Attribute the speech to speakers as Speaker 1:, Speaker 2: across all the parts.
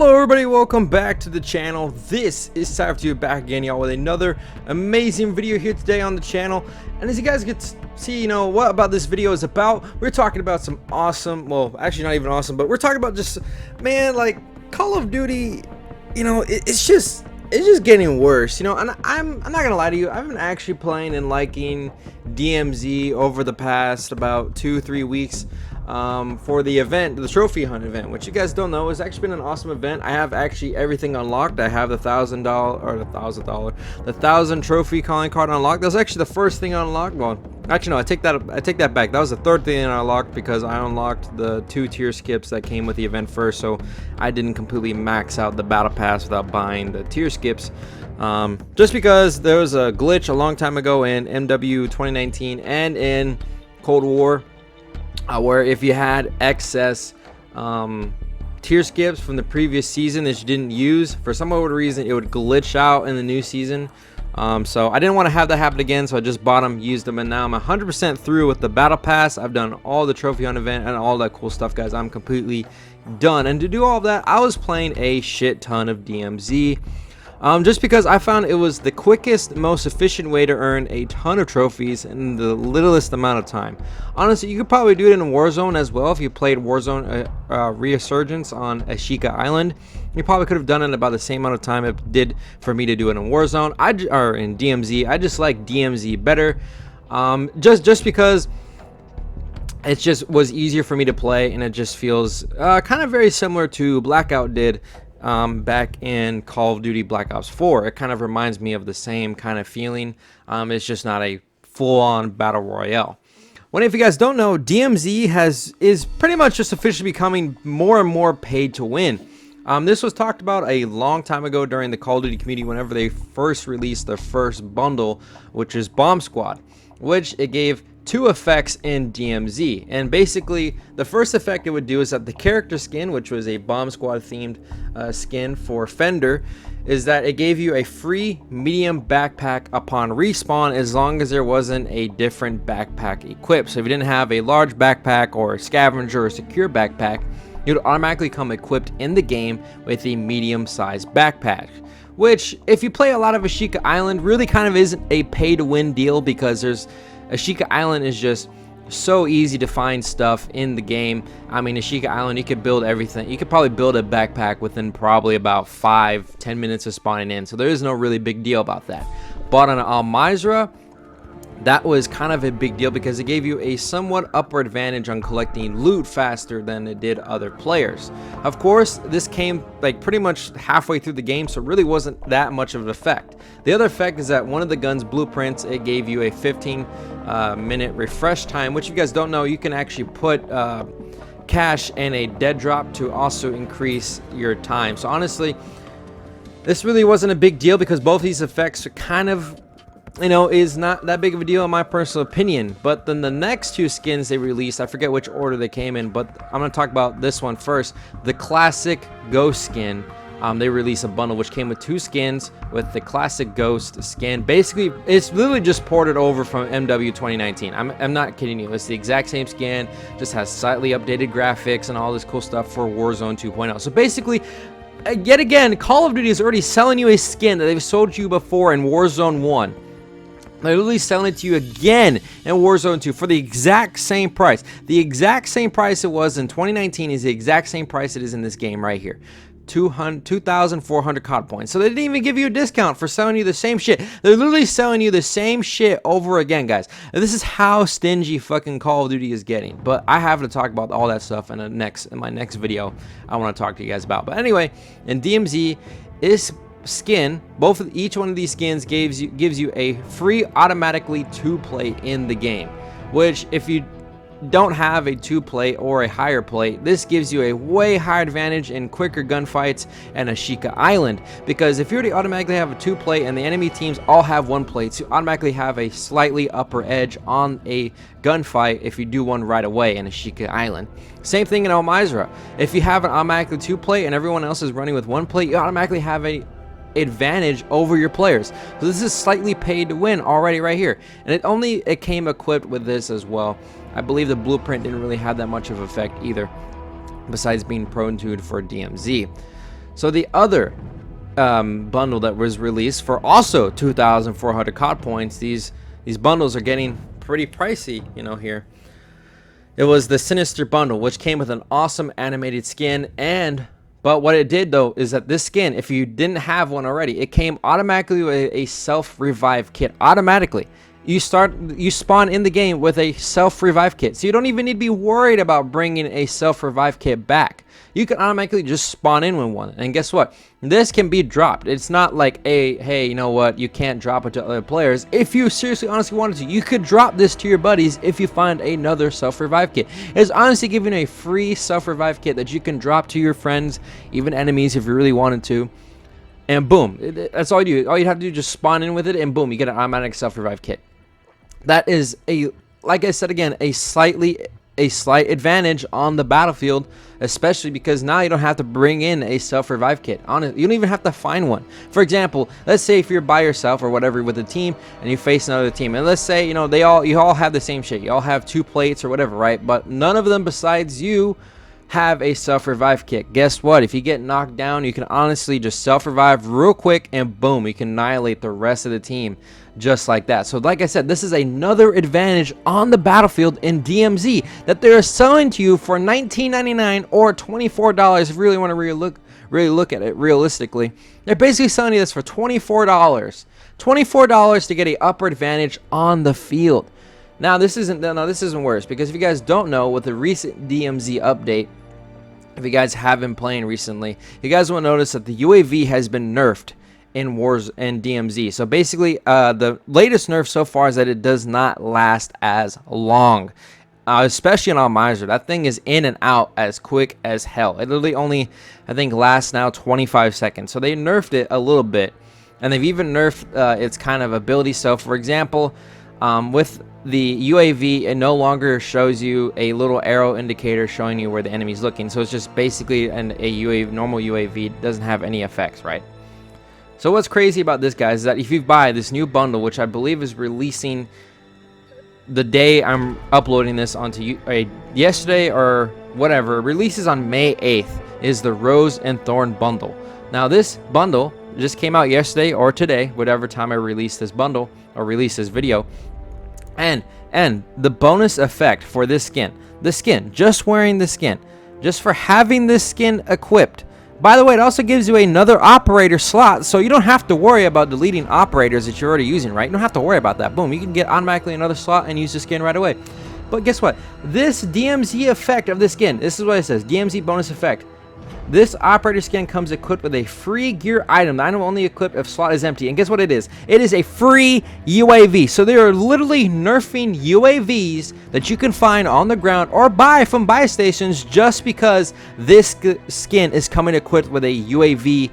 Speaker 1: Hello everybody, welcome back to the channel. This is Sypher back again, y'all, with another amazing video here today on the channel. And as you guys get to see, you know, what about this video is about, we're talking about some awesome, well, actually not even awesome, but we're talking about just, man, like, Call of Duty, you know, it's just getting worse, you know. And I'm not gonna lie to you, I've been actually playing and liking DMZ over the past about 2-3 weeks for the event, the trophy hunt event, which you guys don't know has actually been an awesome event. I have actually everything unlocked. I have the $1,000 trophy calling card unlocked. That was actually the first thing I unlocked. Well, actually no, I take that back. That was the third thing I unlocked because I unlocked the 2 tier skips that came with the event first, so I didn't completely max out the battle pass without buying the tier skips. Just because there was a glitch a long time ago in MW 2019 and in Cold War, where if you had excess tier skips from the previous season that you didn't use, for some odd reason it would glitch out in the new season. So I didn't want to have that happen again, so I just bought them, used them, and now I'm 100% through with the battle pass. I've done all the trophy hunt event and all that cool stuff, guys. I'm completely done, and to do all of that I was playing a shit ton of DMZ. Just because I found it was the quickest, most efficient way to earn a ton of trophies in the littlest amount of time. Honestly, you could probably do it in Warzone as well. If you played Warzone Resurgence on Ashika Island, you probably could have done it in about the same amount of time it did for me to do it in Warzone or in DMZ. I just like DMZ better, just because it just was easier for me to play, and it just feels kind of very similar to Blackout did back in Call of Duty Black Ops 4. It kind of reminds me of the same kind of feeling. It's just not a full-on battle royale. Well, if you guys don't know, DMZ is pretty much just officially becoming more and more paid to win. This was talked about a long time ago during the Call of Duty community whenever they first released their first bundle, which is Bomb Squad, which it gave 2 effects in DMZ. And basically the first effect it would do is that the character skin, which was a Bomb Squad themed skin for Fender, is that it gave you a free medium backpack upon respawn as long as there wasn't a different backpack equipped. So if you didn't have a large backpack or a scavenger or secure backpack, you'd automatically come equipped in the game with a medium-sized backpack, which, if you play a lot of Ashika Island, really kind of isn't a pay-to-win deal, because Ashika Island is just so easy to find stuff in the game. I mean, Ashika Island, you could build everything. You could probably build a backpack within probably about 5-10 minutes of spawning in, so there is no really big deal about that. But on Al Mizra, that was kind of a big deal because it gave you a somewhat upper advantage on collecting loot faster than it did other players. Of course, this came like pretty much halfway through the game, so it really wasn't that much of an effect. The other effect is that one of the gun's blueprints, it gave you a 15-minute refresh time, which, if you guys don't know, you can actually put cash and a dead drop to also increase your time. So honestly, this really wasn't a big deal because both these effects are kind of, you know, is not that big of a deal in my personal opinion. But then the next 2 skins they released, I forget which order they came in, but I'm going to talk about this one first. The classic Ghost skin. They released a bundle which came with 2 skins with the classic Ghost skin. Basically, it's literally just ported over from MW 2019. I'm not kidding you. It's the exact same skin, just has slightly updated graphics and all this cool stuff for Warzone 2.0. So basically, yet again, Call of Duty is already selling you a skin that they've sold to you before in Warzone 1. They're literally selling it to you again in Warzone 2 for the exact same price. The exact same price it was in 2019 is the exact same price it is in this game right here. 2,400 COD points. So they didn't even give you a discount for selling you the same shit. They're literally selling you the same shit over again, guys. And this is how stingy fucking Call of Duty is getting. But I have to talk about all that stuff in my next video I want to talk to you guys about. But anyway, in DMZ, skin, each one of these skins gives you a free automatically 2-play in the game, which if you don't have a 2-play or a higher play, this gives you a way higher advantage in quicker gunfights and Ashika Island, because if you already automatically have a 2-play and the enemy teams all have 1 play, to automatically have a slightly upper edge on a gunfight if you do one right away in Ashika Island. Same thing in Al Mizra. If you have an automatically 2-play and everyone else is running with 1 play, you automatically have a advantage over your players. So this is slightly paid to win already right here, and it came equipped with this as well. I believe the blueprint didn't really have that much of effect either, besides being prone to it for DMZ. So the other bundle that was released for also 2,400 COD points, these bundles are getting pretty pricey, you know, here. It was the Sinister bundle, which came with an awesome animated skin, but what it did though is that this skin, if you didn't have one already, it came automatically with a self-revive kit. Automatically. You spawn in the game with a self-revive kit, so you don't even need to be worried about bringing a self-revive kit back. You can automatically just spawn in with one, and guess what? This can be dropped. It's not like hey, you know what, you can't drop it to other players. If you seriously, honestly wanted to, you could drop this to your buddies if you find another self-revive kit. It's honestly giving a free self-revive kit that you can drop to your friends, even enemies if you really wanted to. And boom, that's all you do. All you have to do is just spawn in with it, and boom, you get an automatic self-revive kit. That is like I said again, a slight advantage on the battlefield, especially because now you don't have to bring in a self-revive kit. Honestly, you don't even have to find one. For example, let's say if you're by yourself or whatever with a team and you face another team, and let's say, you know, you all have the same shit. You all have 2 plates or whatever, right? But none of them besides you have a self-revive kit. Guess what? If you get knocked down, you can honestly just self-revive real quick, and boom, you can annihilate the rest of the team just like that. So like I said, this is another advantage on the battlefield in DMZ that they're selling to you for $19.99 or $24 if you really want to really look at it realistically. They're basically selling you this for $24. $24 to get an upper advantage on the field. Now this isn't worse, because if you guys don't know, with the recent DMZ update, if you guys have been playing recently, you guys will notice that the UAV has been nerfed in Wars and DMZ. So basically, the latest nerf so far is that it does not last as long, especially on Miser. That thing is in and out as quick as hell. It literally only, I think, lasts now 25 seconds. So they nerfed it a little bit, and they've even nerfed its kind of ability. So for example, with the UAV, it no longer shows you a little arrow indicator showing you where the enemy's looking. So it's just basically normal UAV doesn't have any effects, right? So what's crazy about this, guys, is that if you buy this new bundle, which I believe is releasing the day I'm uploading this onto yesterday or whatever, releases on May 8th, is the Rose and Thorn bundle. Now this bundle just came out yesterday or today, whatever time I release this bundle or release this video. And the bonus effect for this skin, just wearing the skin, just for having this skin equipped. By the way, it also gives you another operator slot, so you don't have to worry about deleting operators that you're already using, right? You don't have to worry about that. Boom, you can get automatically another slot and use the skin right away. But guess what? This DMZ effect of this skin, this is what it says, DMZ bonus effect. This operator skin comes equipped with a free gear item. The item will only equipped if slot is empty. And guess what it is? It is a free UAV. So they are literally nerfing UAVs that you can find on the ground or buy from buy stations just because this skin is coming equipped with a UAV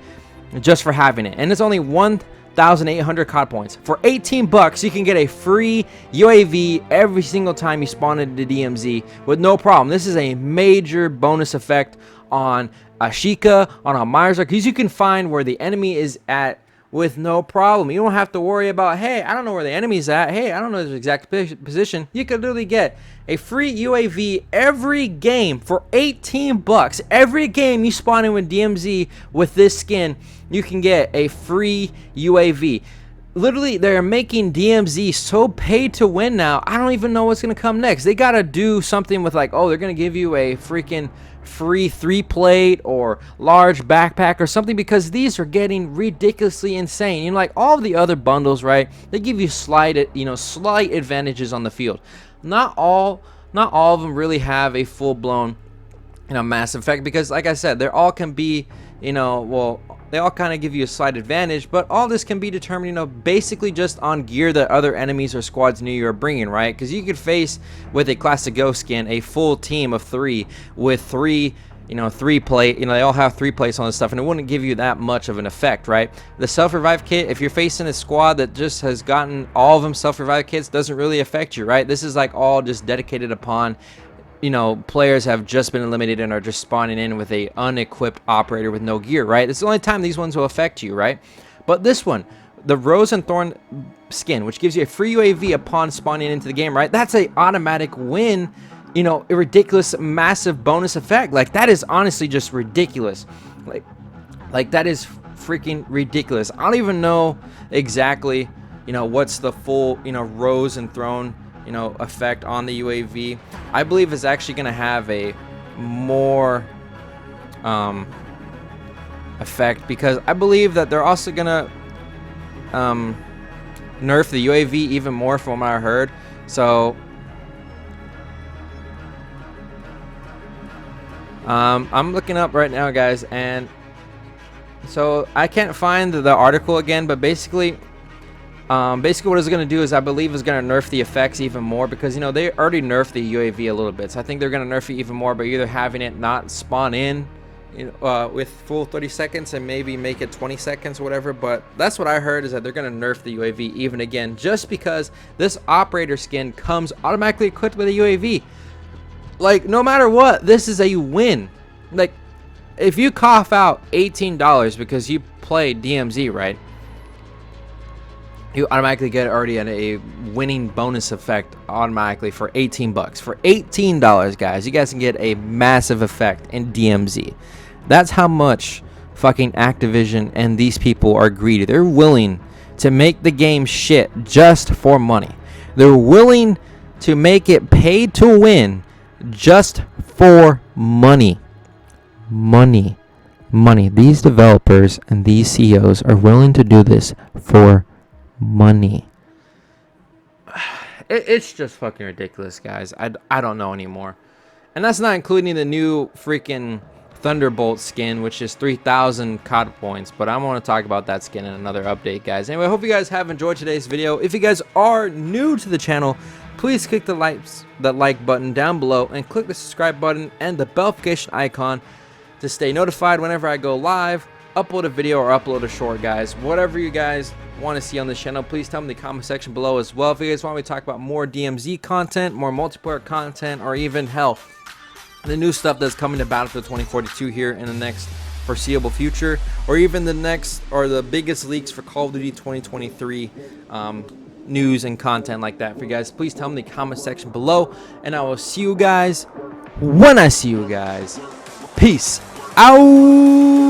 Speaker 1: just for having it. And it's only 1,800 COD points. For 18 bucks, you can get a free UAV every single time you spawn into DMZ with no problem. This is a major bonus effect on Ashika, on Miser, because you can find where the enemy is at with no problem. You don't have to worry about, hey, I don't know where the enemy's at. Hey, I don't know his exact position. You could literally get a free UAV every game for 18 bucks. Every game you spawn in with DMZ with this skin, you can get a free UAV. Literally, they're making DMZ so pay to win now. I don't even know what's going to come next. They got to do something with like, oh, they're going to give you a freaking free 3-plate or large backpack or something, because these are getting ridiculously insane. You know, like all of the other bundles, right? They give you slight advantages on the field. Not all of them really have a full-blown, mass effect, because like I said, they all can be, they all kind of give you a slight advantage, but all this can be determined, basically just on gear that other enemies or squads near you are bringing, right? Because you could face, with a Classic Ghost skin, a full team of 3 with 3 3-plate, they all have 3 plates on this stuff, and it wouldn't give you that much of an effect, right? The self-revive kit, if you're facing a squad that just has gotten all of them self-revive kits, doesn't really affect you, right? This is like all just dedicated upon, players have just been eliminated and are just spawning in with a unequipped operator with no gear, right? It's the only time these ones will affect you, right? But this one, the Rose and Thorn skin, which gives you a free UAV upon spawning into the game, right? That's a automatic win, a ridiculous, massive bonus effect. Like, that is honestly just ridiculous. Like, Like, that is freaking ridiculous. I don't even know exactly, you know, what's the full, you know, rose and throne, you know, effect on the UAV. I believe it's actually going to have a more effect, because I believe that they're also going to nerf the UAV even more from what I heard. So I'm looking up right now, guys, and so I can't find the article again, but basically what it's going to do is, I believe, is going to nerf the effects even more, because, you know, they already nerfed the UAV a little bit. So I think they're going to nerf it even more by either having it not spawn in, you know, with full 30 seconds and maybe make it 20 seconds or whatever. But that's what I heard, is that they're going to nerf the UAV even again, just because this operator skin comes automatically equipped with a UAV. Like, no matter what, this is a win. Like, if you cough out $18 because you play DMZ, right, you automatically get already a winning bonus effect automatically for 18 bucks. For $18, guys, you guys can get a massive effect in DMZ. That's how much fucking Activision and these people are greedy. They're willing to make the game shit just for money. They're willing to make it paid to win just for money. Money. These developers and these CEOs are willing to do this for money. It's just fucking ridiculous, guys. I don't know anymore. And that's not including the new freaking Thunderbolt skin, which is 3,000 COD points. But I want to talk about that skin in another update, guys. Anyway, I hope you guys have enjoyed today's video. If you guys are new to the channel, please click the like button down below, and click the subscribe button and the bell-ification icon to stay notified whenever I go live, upload a video, or upload a short, guys. Whatever you guys want to see on this channel, please tell me in the comment section below as well. If you guys want me to talk about more DMZ content, more multiplayer content, or even hell, the new stuff that's coming to Battlefield 2042 here in the next foreseeable future, or even the next or the biggest leaks for Call of Duty 2023 news and content like that for you guys, please tell me in the comment section below, and I will see you guys when I see you guys. Peace out.